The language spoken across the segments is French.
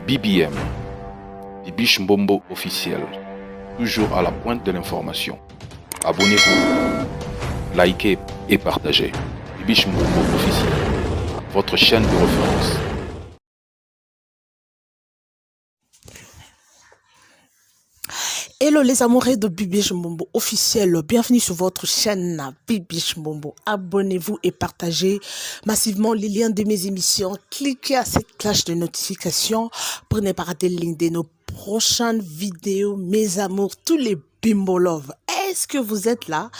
BBM, Bibiche Mbombo officiel, toujours à la pointe de l'information. Abonnez-vous, likez et partagez. Bibiche Mbombo officiel, votre chaîne de référence. Hello les amoureux de Bibiche Mbombo officiel, bienvenue sur votre chaîne Bibiche Mbombo. Abonnez-vous et partagez massivement les liens de mes émissions. Cliquez à cette cloche de notification pour ne pas rater le lien de nos prochaines vidéos. Mes amours, tous les Bimbo Love, est-ce que vous êtes là?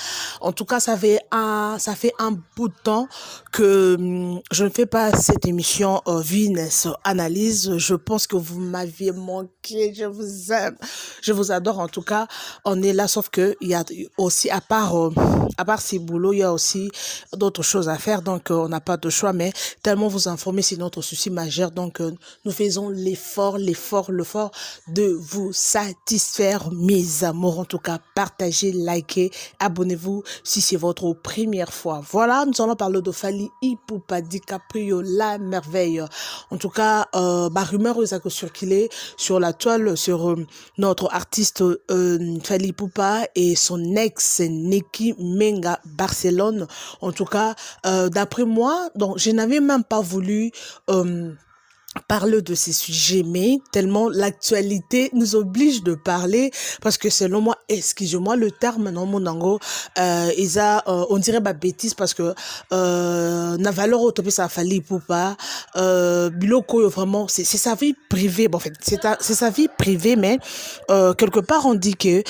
En tout cas, ça fait un bout de temps que je ne fais pas cette émission Venus Analyse. Je pense que vous m'aviez manqué. Je vous aime, je vous adore. En tout cas, on est là, sauf que il y a aussi à part ces boulots, il y a aussi d'autres choses à faire. Donc, on n'a pas de choix. Mais tellement vous informer, c'est notre souci majeur. Donc, nous faisons l'effort de vous satisfaire, mes amours. En tout cas, partagez, likez, abonnez-vous si c'est votre première fois. Voilà, nous allons parler de Fally Ipupa DiCaprio, la merveille. En tout cas, rumeur a circulé sur la toile sur notre artiste Fally Ipupa et son ex Nicki Menga Barcelone. En tout cas, d'après moi, donc je n'avais même pas voulu parle de ces sujets, mais tellement l'actualité nous oblige de parler, parce que selon moi, excusez-moi le terme, non, mon ango, on dirait bêtise, parce que, na valeur autopie, ça Fally Ipupa, biloko, vraiment, c'est sa vie privée, bon, en fait, c'est sa vie privée, mais, quelque part, on dit que,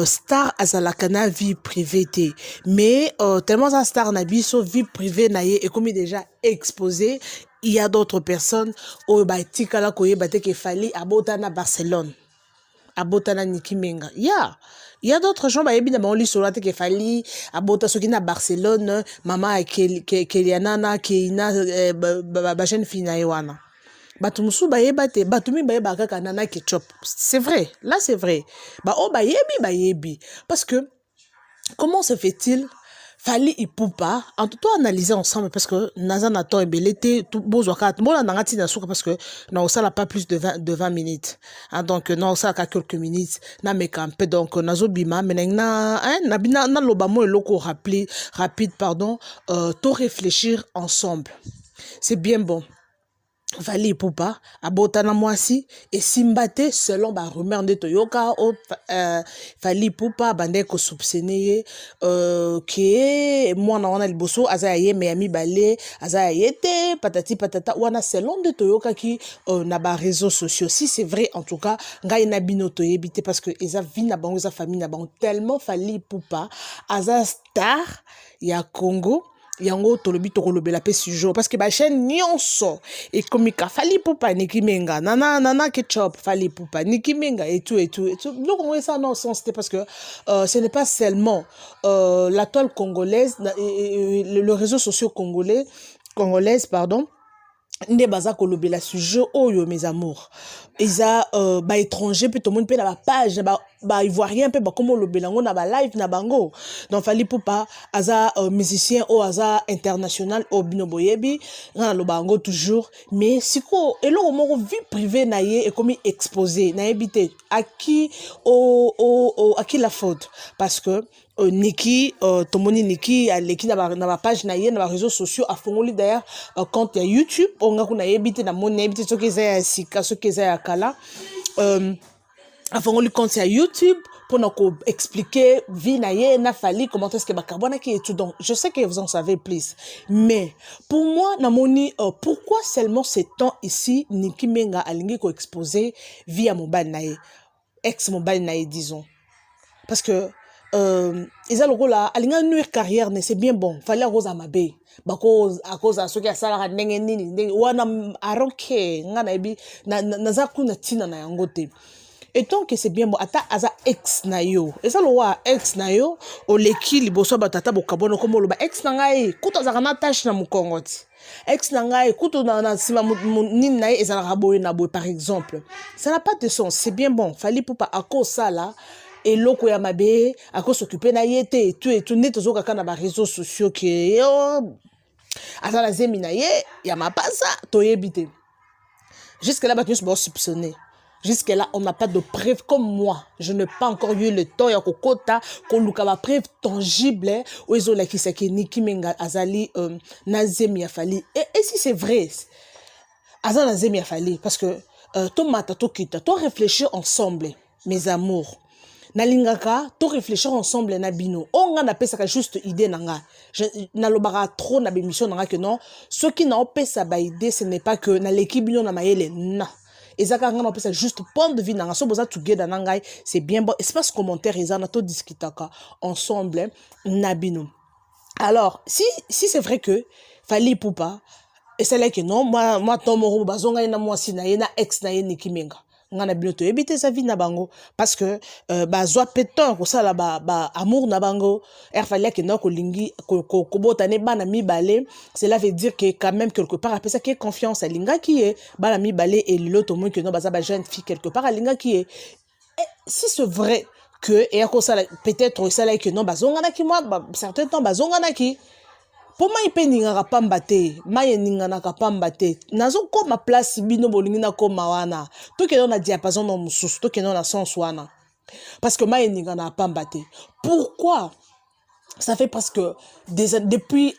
star azalakana vie privée, mais, tellement sa star n'a biso vie privée, naïe, et comme il est déjà exposé, il y a d'autres personnes au batikala koye bateke Fally abotana Barcelone abotana Nicki Menga. Il y a d'autres gens ba yebi na banli sur la teke Fally abota soki na Barcelone mama Keliana Keina ba jeune fille na yewana. Batumusu ba yebate batumi ba yebaka kanana ketchup. C'est vrai, là c'est vrai. Ba o ba yebi parce que comment se fait-il Fally Ipupa, en tout cas analyser ensemble parce que Nazana to ebelete tout bozwaka bon nangati na suka parce que non ça n'a pas plus de 20 minutes. Hein, donc non ça a quelques minutes na mekampe donc nazo bima menena na bina na lobamo eloko rapide pardon to réfléchir ensemble. C'est bien bon. Fally Ipupa abotana mwasi et simbate selon ba rumeur de Toyoka o Fally Ipupa bande ko soupçonner que moi na wana liboso azaye Miami balé azaye te patati patata wana selon de Toyoka qui na ba réseaux sociaux. Si c'est vrai en tout cas ngai na bino toyebite parce que eza vie na bango eza famille na bango tellement Fally Ipupa aza star ya Congo yango tolobi tokolobela pe sujo parce que ba chaîne nyonso et komika Fally Ipupa Nicki Menga nana ketchup Fally Ipupa Nicki Menga et tout donc on ça non sens c'était parce que ce n'est pas seulement la toile congolaise le réseau social congolaise pardon nde baza kolobela sujet oyo mes amours eza ba étranger pe tout le monde pe na ba page ba ivoirien pe ba comme lobela ngo na ba live na bango donc Fally Ipupa aza musicien o aza international o bino boyebi na lobango toujours mais siko eloko moko vie privée na ye et comme exposé na ebité à qui la faute parce que Nicki tomoni Nicki aleki na ba page na ye na ba réseaux sociaux a fongoli d'ailleurs compte ya YouTube onga kuna yebite na moni yebite soki eza ya sika soki eza ya kala a fongoli compte ya YouTube pour nous expliquer vie na ye na Fally comment est-ce que bakabona qui et tout donc je sais que vous en savez plus mais pour moi na moni pourquoi seulement ces temps ici Nicki Menga alingi ko exposer vie à mobile na ye ex mobile na ye disons parce que ils ont le rôle là alinga nuire carrière ne c'est bien bon fallait rose à mabe bako à cause à ce qui a sala ndenge nini wana aroke ngana ebi na zaku na tina na yangote et tant que c'est bien bon ata aza ex na yo et ça le wa ex na yo o leki liboso batata bokabono comme lo ba ex na ngai kuto za kana tâche na mukongoti ex na ngai kuto na sima nini na ezala raboye na boy par exemple ça n'a pas de sens c'est bien bon Fally Ipupa à cause ça là et loko ya mabe ako s'occuper na yete et tout net zo kaka na ba réseaux sociaux que ata la zemi na ye ya mapasa toyebite Jusque-là, bah, tu vas soupçonner. Jusque-là, on n'a pas de preuve comme moi. Je n'ai pas encore eu le temps. Il y a kokota, kolukaba preuve tangible. Ou ils ont la kisaki Niki Menga Azali Nazemi Afali. Et si c'est vrai, Azali Nazemi Afali, parce que ton mata, ton kita, ton réfléchir ensemble, mes amours. Nalingaka, to réfléchir ensemble na bino. On a pesa juste idée nanga. Na lobara trop na bémission nanga que non. Ce qui n'a pas sa idée, ce n'est pas que na l'équipe bino na maele non. Et ça quand on pesa juste point de vue nanga. So boza together nanga, c'est bien bon. Espace commentaire ils en a tout discutaka ensemble na bino. Alors, si c'est vrai que Fally Ipupa et c'est là que non, moi tomoro bazonga ina moi si na ex na Niki Menga. Ngana bino to ebite sa vie na bango parce que bazwa pétant ko sala ba amour na bango fallait que na ko lingi ko botane bana mibale, cela veut dire que quand même quelque part après ça qui est confiance à linga qui est bana mibale et l'autre moins que non baza ba jeune fille quelque part à linga qui est si c'est vrai que et ko sala peut-être ça là que non bazonga na ki moi certains temps bazonga na ki pour moi, il ninga pamba te, maye ninga na pamba te. Nazo koma place bino bolingi na koma wana. To ke na diapason no mususu, to ke na sens wana. Parce que maye ninga na pamba te. Pourquoi? Ça fait parce que depuis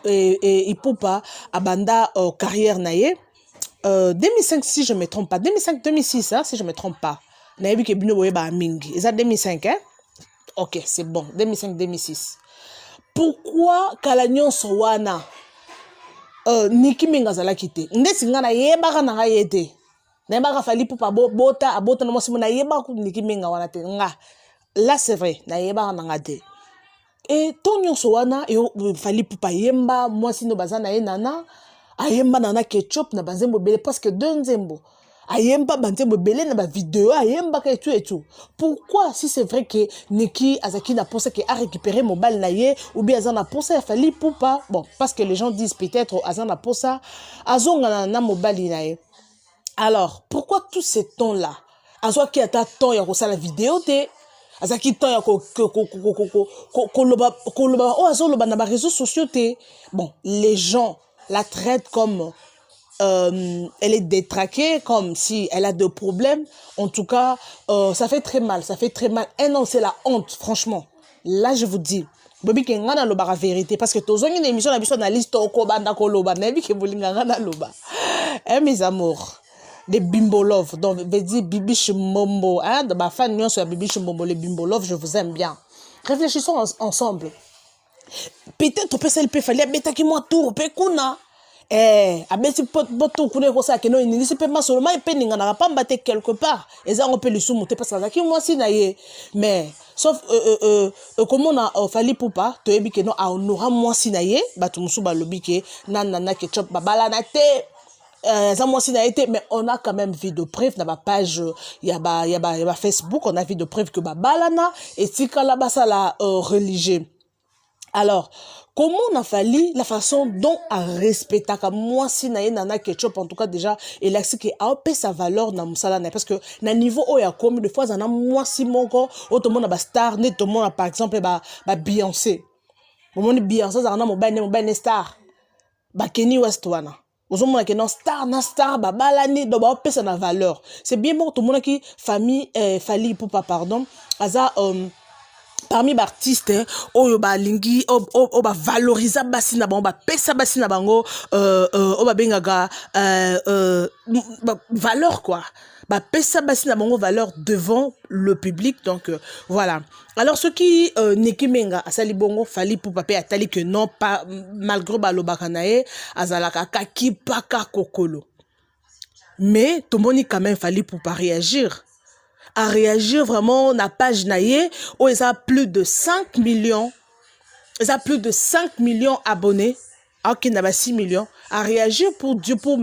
Ipupa abanda carrière naie 2005 si je me trompe pas, 2005 2006 hein, si je me trompe pas. Na yebi ke bino boye ba mingi. Eza 2005 hein? OK, c'est bon. 2005 2006. Pourquoi Kalanyon Sowana Niki Menga zala kite ndesi nga na yeba na yete na ba Fally Ipupa bota na mo na yeba ku Niki Menga wana te nga là c'est vrai na yeba na ngate et Tonyo Sowana et Fally Ipupa yemba moi sino bazana ye nana ayemba nana ketchup na banzembo bele parce que deux nzembo ayemba banzembo bele na ba vidéo ayemba ka et tout. Pourquoi si c'est vrai que Niki Azaki n'a pensé qu'il a récupéré mobile naie ou bien Azana pensé à Fally Ipupa bon parce que les gens disent peut-être Azana posa azonga na mobile naie. Alors pourquoi tous ces temps là Azwa qui ata temps ya ko la vidéo te Azaki temps ya ko loba oh azoloba na ba réseaux sociaux te bon les gens la traitent comme elle est détraquée comme si elle a des problèmes. En tout cas, ça fait très mal. Ça fait très mal. Et non, c'est la honte, franchement. Là, je vous dis. Bobi kengana loba la vérité parce que tous une émission na liste oko banda ko loba nebi ke bolinga ngana loba. Eh mes amours, des bimbo love donc veut dire Bibi Chimombo hein de ma fan sur Bibi Chimombo les bimbo love, je vous aime bien. Réfléchissons ensemble. Peut-être peut s'il fallait beta ki moi tour pe kuna. Abeti poto kune ko sa ke no ni sipe masoloma pe ninga na pamba te quelque part et ça on peut le soumonter parce que ça moi si na ye mais sauf comment on a Fally Ipupa to yebi ke no a honora moi si na ye batu musu ba lobi ke nana ketchup babala na te ça moi si na été mais on a quand même vu de preuve dans ma page y a ba Facebook on a vu de preuve que babala na et tika la basa la religieux. Alors, comment on a fallu la façon dont à respecter comme moi si na nana ketchup en tout cas déjà et là c'est que a paix sa valeur na musala parce que na niveau où il y a combien de fois ça na moi si mon corps tout le monde a star net tout le monde par exemple ba Beyoncé au monde Beyoncé ça na mobile star ba Kenny West wana ozomona ke non star ba balani do ba paix sa na valeur c'est bien bon tout le monde qui famille Fally Ipupa pardon aza parmi les artistes oyo ba lingi o ba valoriser basi na bango ba pesa basi na bango o ba bengaga valeur quoi ba pesa basi na bango valeur devant le public donc voilà. Alors ce qui Niki Menga asali bongo Fally Ipupa pe atali que non pas malgré ba lobaka nae azalaka kaki paka kokolo mais tout le monde quand même Fally Ipupa réagir à réagir vraiment na page naie où ils a plus de 5 millions ils a plus de 5 millions abonnés ok n'a pas 6 millions à réagir pour Dieu pour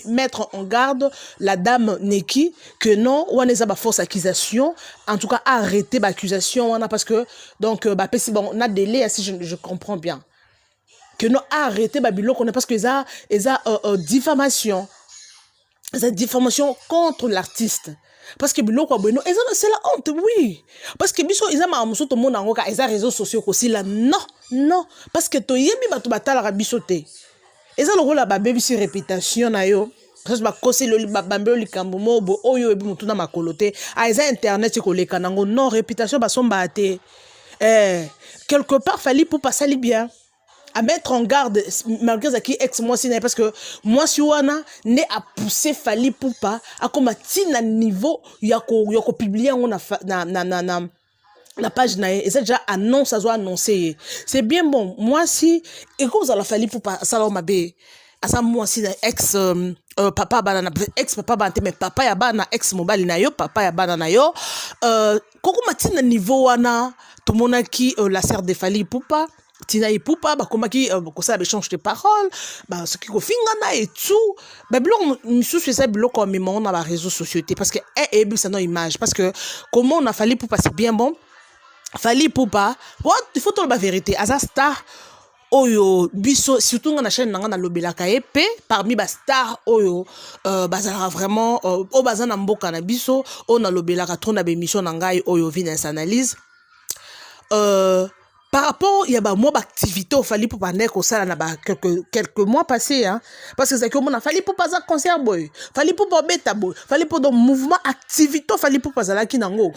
mettre en garde la dame Niki que non on a ba fausse accusation en tout cas arrêter l'accusation on a parce que donc bah bon on a délai si je comprends bien que non arrêter Babylone on parce que ça diffamation contre l'artiste. Parce que biloko bueno c'est la honte oui parce que biso ils ma muso to mona ngoka ils réseaux sociaux aussi là non parce que to yebi bato batala biso te eza le rôle ba baby si réputation na yo parce que bakosi le bambelo likambo mobo oyo ebi mutu na makolote aiza internet koleka nango non réputation basomba te quelque part fallait pour passer bien à mettre en garde malgré ça qui ex moi si parce que moi si wana ne a poussé fallait pour pas à comme tina niveau yako publier on na la page na et c'est déjà annonce ça doit annoncer c'est bien bon moi si et comme ça la fallait pour pas ça ma bé à ça moi si ex papa banana ex papa bante mais papa ya bana ex mobile na yo papa ya bana na yo koko matina niveau wana tout le monde qui la sœur de fali poupa tina ipupa ba komaki ko ça échange de paroles ba ce qui ko fingana et tout ba blog sous ça blog comme mémoire dans les réseaux sociaux parce que et ça non image parce que comment on a fallu pour passer bien bon fali poupa what il faut tout la vérité asa star oyo biso surtout na chaîne na lobelaka epé parmi ba star oyo bazala vraiment o bazana mboka na biso on a lobelaka trop na émission na ngai oyo Vince analyse par rapport il y a ba moi activité au fallait pour pandé ko ça na ba quelques mois passés hein parce que c'est que mon fallait pour pas ça concert boy fallait pour pas beta boy fallait pour donc mouvement activité fallait pour pas ça qui nango.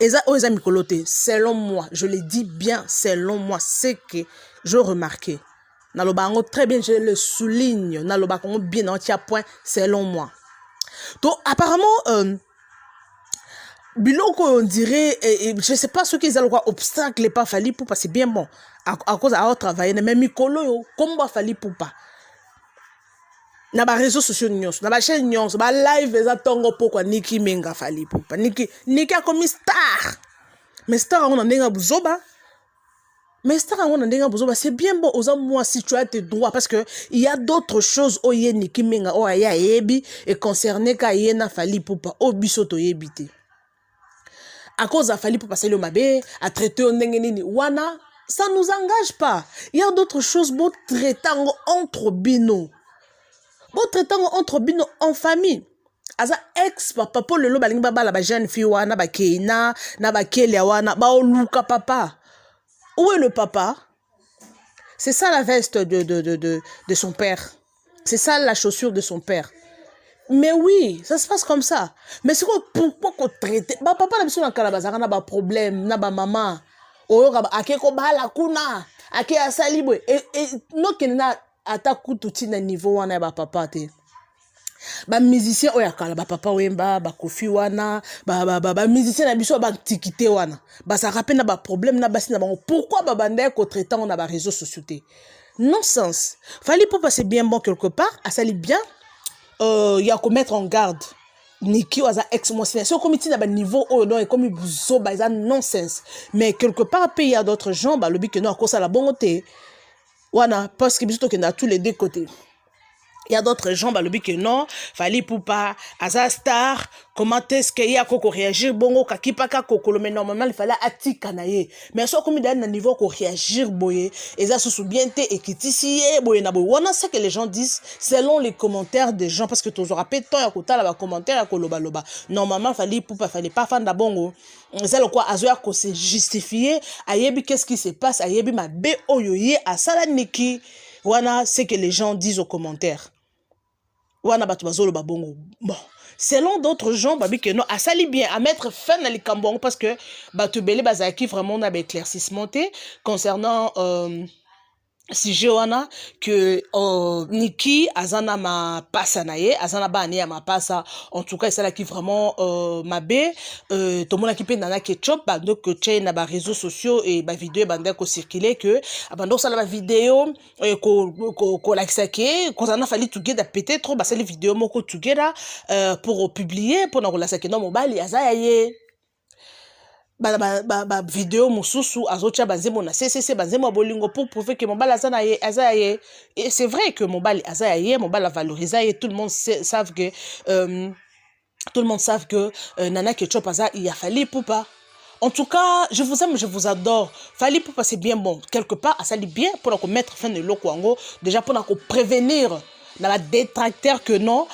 Et ça, aux amis colotés, selon moi, je le dis bien, selon moi, c'est que je remarquais. Nalobango très bien, je le souligne. Nalobango bien entier point, selon moi. Donc, apparemment, biloko on dirait, je sais pas ce qu'ils ont quoi obstacle pas fallu pour passer bien bon. À cause à travailler, mais Mikolo, comment fallu pour pas. Na ba réseaux sociaux nyonso na ba chaîne nyonso ba live eza tongo pokwa Niki menga fali popa Niki a comme star mais star on ndenga buzoba mais star on ndenga buzoba c'est bien bon aux moi si tu as tes droits parce que il y a d'autres choses oye Niki menga o ya yebi et concerné ka yena fali popa o biso to yebité à cause a fali popa c'est le mabe à traiter on ndengenini wana ça nous engage pas il y a d'autres choses beau traitant entre bino votre temps entre bino en famille aza ex papa pour le lo balingi baba la ba jeune fille wana ba keina na ba kelia wana ba oluka papa où est le papa c'est ça la veste de son père c'est ça la chaussure de son père mais oui ça se passe comme ça mais c'est quoi pourquoi qu'on traite ba papa na biso na kala bazaka na ba problème na ba maman oyo ka akeko bala kuna ake asali boy et no kenna ata kututi na niveau wana ba papa te ba musicien oya kala ba papa wemba ba kofi wana ba musicien na biso ba antiquité wana ba ça rappelle na ba problème na basi na bango pourquoi ba banda ko traitant na ba réseaux sociaux non sens fallait pour passer bien bon quelque part à sali bien il y a qu'on mettre en garde Niki oza ex moi c'est comme tu na ba niveau oh non et comme buzo ba ça nonsense mais quelque part il y a d'autres gens ba lobi que non à cause ça la bonté wana parce que biso to kenda tous les deux côtés il y a d'autres gens bah le but que non fallait pour pas asa star comment est-ce qu'il y a qu'on réagir bongo kakipa ka kokolo mais normalement il fallait atika na ye mais soit comme dans un niveau qu'on réagir boye et ça se souvienté et qui t'ici boye na boye wana c'est que les gens disent selon les commentaires des gens parce que tu auras pas temps à côté là commentaire à koloba loba normalement fallait pas fan da bongo c'est le quoi azoya ko se justifier ayebi qu'est-ce qui se passe ayebi ma be oyoye à sala Niki wana c'est que les gens disent aux commentaires wana batu bazolo babongo bon selon d'autres gens babi que non à sali bien à mettre fin à likambongo parce que batu belé bazaki vraiment na ba éclaircissement concernant si Joanna que Niki azana ma passa naie azana ba ane ma passa en tout cas c'est là qui vraiment ma bé tout le monde qui peut nana ketchup bah donc que na ba réseaux sociaux et ba vidéo bande ko circuler que abando ça la vidéo ko like ça que qu'on en a fallu tout geda peut-être bah c'est les vidéos moko tout geda pour publier pour na relation que non mobile azaye ba vidéo mususu azocha banzemo na CCC banzemo bolingo pour prouver que mobile azaye et c'est vrai que mobile azaye mobile a valorisé et tout le monde savent que Nana Ketchup aza il a fallu pour pas. En tout cas, je vous aime, je vous adore. Fallait pour passer bien bon quelque part à sali bien pour qu'on mettre fin de l'eau déjà pour qu'on prévenir dans la détracteur que non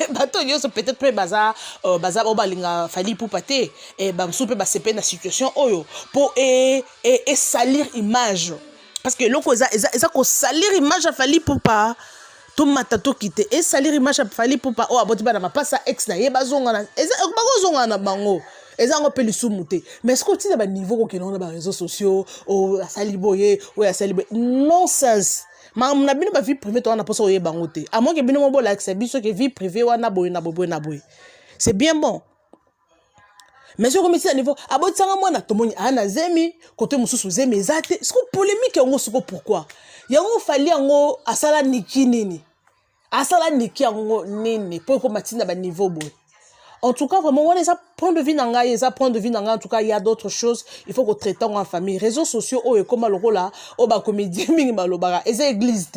bato yoso peut-être pe baza obalinga fali pour pater et ba soupe ba sepe na situation oyo pour et salir image parce que loko eza ko salir image a fali pour pas to mata to kite et salir image fali pour pas o aboti ba na mapasa ex na ye bazonga na bazonga na bango eza ngo peli sumute mais est-ce que tu as ba niveau ko kena na ba réseaux sociaux o asali boye o asali boye nonsense na bino ba vie privée to na poso ye bango te à moins que bino mo bola accès biso que vie privée wana boye na boye c'est bien bon. Mais je remercie à niveau aboti sanga mwana tomoni ana zemi côté mususu zemi ezate ce que polémique yango siko pourquoi yango fali yango asala niki nini asala niki yango nini pour ko matina ba niveau boye. En tout cas, vraiment, on a point de vue en tout cas, il y a d'autres choses. Il faut qu'on traite en famille. Réseaux sociaux, oh, et comme le rôle là, oh, bah, comédie, minimum, et c'est église.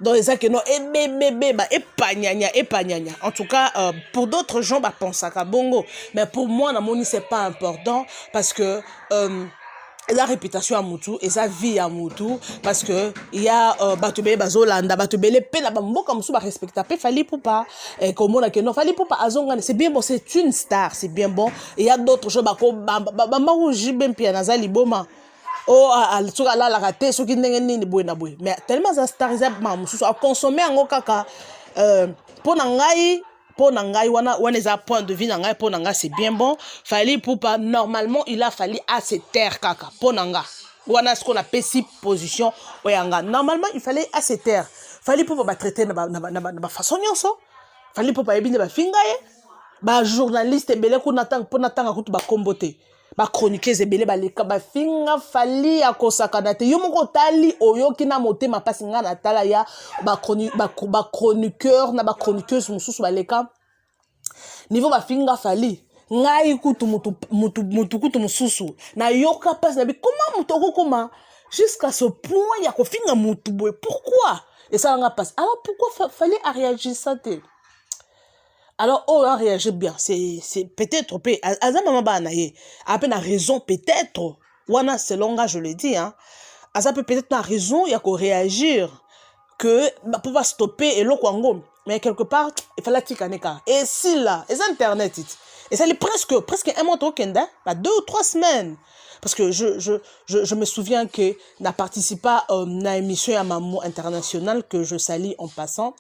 Donc, les gens qui n'ont épagnagna. En tout cas, pour d'autres gens, bah, pense à bongo. Mais pour moi, la monnaie, c'est pas important parce que, la réputation à Moutou et sa vie à Moutou parce que il y a batubé bazolanda batubé pe na bambo comme ça respecter pe fali pour pas et comme on a que non fali pour pas azonga c'est bien bon c'est une star c'est bien bon et il y a d'autres choses ba ko bamba rougi ben pia na zali boma oh al suka la raté ce qui ndenge boy na boy mais tellement za star za mamusu a consommer ngo kaka pour ngai wana eza point de vue ngai pour nanga c'est bien bon fallait pour pas normalement il a fallu à se taire kaka pour nanga wana ce qu'on appelle six position oyanga normalement il fallait à se taire fallait pour pas traiter na façon nyonso fallait pour pas ebine ba fingaye ba journaliste belé ko natanga pour natanga kutu ba kombote ba chroniqueuse belé ba leka ba finga fallait à kosakana te yo moko tali oyoki na motema pasi nga na tala ya ba chroniqueur na ba chroniqueuse mususu ba leka niveau ba finga fallait ngai kutu mutu kutu mususu na yoka pasi na bi comment mutu comment jusqu'à ce point ya ko finga mutu boy pourquoi et ça nga passe alors pourquoi fallait réagir ça te. Alors, on a réagi bien. C'est peut-être, Aza maman ba naye, à peine raison, peut-être, wana selon je le dis, hein. Aza peut-être la raison, il y a qu'on réagir, que, pouvoir stopper et l'autre mais quelque part, il fallait tikaneka. Et si là, et internet, et ça est presque un mois au Kenda, 2 ou 3 semaines. Parce que je me souviens que n'a participé à une émission à Maman International que je salue en passant.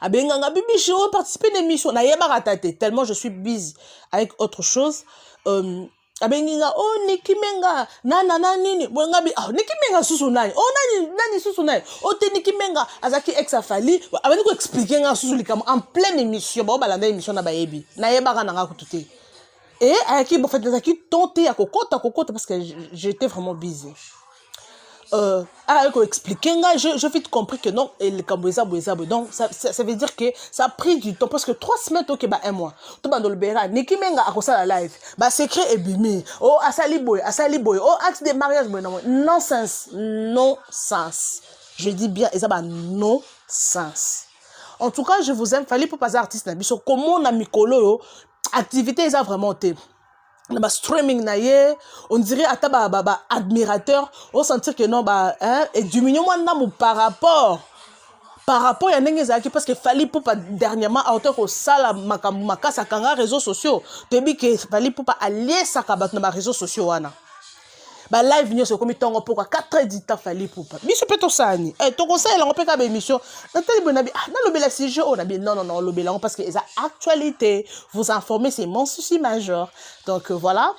Abenganga bibi je participer à l'émission na yeba ratate tellement je suis busy avec autre chose abenginga oh Niki Menga nana nini bonga bi ah Niki Menga susu nani oh nani susu nani oh te Niki Menga azaki ex afali abeni ko expliquer nga susu likam en pleine émission ba balanda émission na bayebi na yeba kana nga kutute et ayaki bo fait azaki tonté à kokota parce que j'étais vraiment busy. Expliquer, je vite compris que non, et le Cambouéza, donc ça veut dire que ça a pris du temps parce que 3 semaines, ok, bah 1 mois. Tout le monde Niki Menga a ça la live, bah secret et bimi, oh asali boy, oh axe de mariage, non-sens. Je dis bien, et ça bah non-sens. En tout cas, je vous aime, fallait pour passer artiste, comment on a mikolo, activité, ils ont vraiment été. Ba streaming na ye on dirait ata ba admirateur on sentir que non bah hein et diminuer moi na par rapport ya ndenge zaki parce que fallait pour pas dernièrement autant que sala makasa kanga réseaux sociaux tebi que fallait pour pas allier ça ka ba na réseaux sociaux wana ba live nyo so komi tongo pourquoi 4 heures du temps fallait pour pas biso peto sani to conseil on peut ka ba émission na tali bonabi na lobela sujet on a bien non lobela parce que les actualité vous informer c'est mon souci majeur donc voilà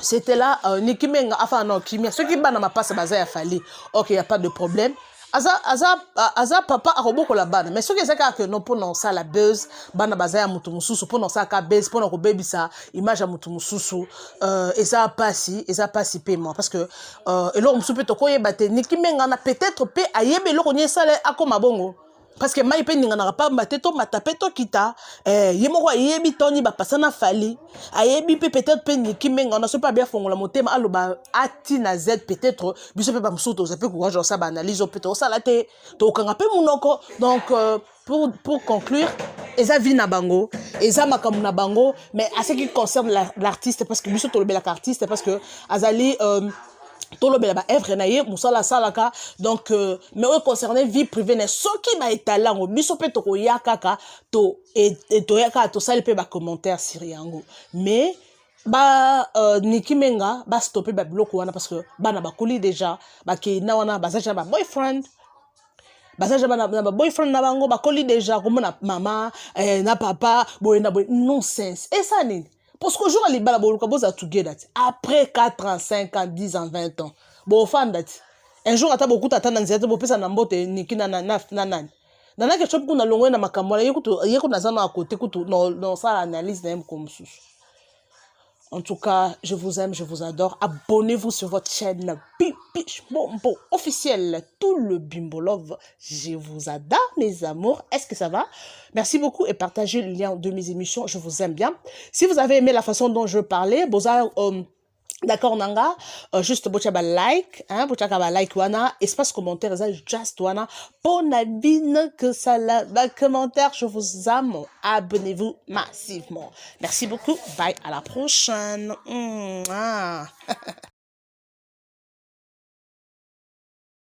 c'était là Niki Menga enfin non Kimia ceux qui bana ma passe baza ya fallait OK y a pas de problème aza papa a roboko la bana mais ce que c'est que non pour non ça la buzz bana baza ya mutu mususu pour non ça ka buzz pour non ko baby ça image ya mutu mususu et ça pas si paiement parce que et là on se peut to koyeba te Niki Menga na peut-être pe ayebe lo konye ça a comme bongo parce que mai pe ninga na pas mbateto matapeto kita yemoko yebi toni ba pasana fali ayebi pe peut-être pe Niki Menga na se pas bien fongola motema aloba ati na z peut-être biso pe ba msuto za pe courage ça ba analyse peut-être ça la te to kanga pe munoko donc pour conclure eza vi na bango eza makamu na bango mais à ce qui concerne l'artiste parce que biso to lobela artiste parce que azali tout le bel œuvre naie musala salaka donc mais on concernait vie privée ne ce qui m'a étalé en biso pe to ya kaka to et to ya kaka to sale pe ba commentaire sur yango mais ba Niki Menga ba stopper ba bloc wana parce que ba na ba kuli déjà ba ki na wana ba za ba boyfriend baza na boyfriend na bango bakoli déjà comme na mama na papa boy na boy nonsense et ça nini parce que jour ali bala boluka boza together après 4 ans 5 ans 10 ans 20 ans bo fanda un jour ata beaucoup tatana nzete bo pesa na mbote nikina na nani nana ke chop kuna longwe na makambo la yeko na zana à côté kutu dans ça analyse na comme sous. En tout cas, je vous aime, je vous adore. Abonnez-vous sur votre chaîne Bibiche Mombo officielle. Tout le Bimbo Love. Je vous adore, mes amours. Est-ce que ça va? Merci beaucoup et partagez le lien de mes émissions. Je vous aime bien. Si vous avez aimé la façon dont je parlais, d'accord nanga juste bochaba like bochaka like wana espace commentaire ça just wana bon abine que ça la commentaire je vous aime abonnez-vous massivement merci beaucoup bye à la prochaine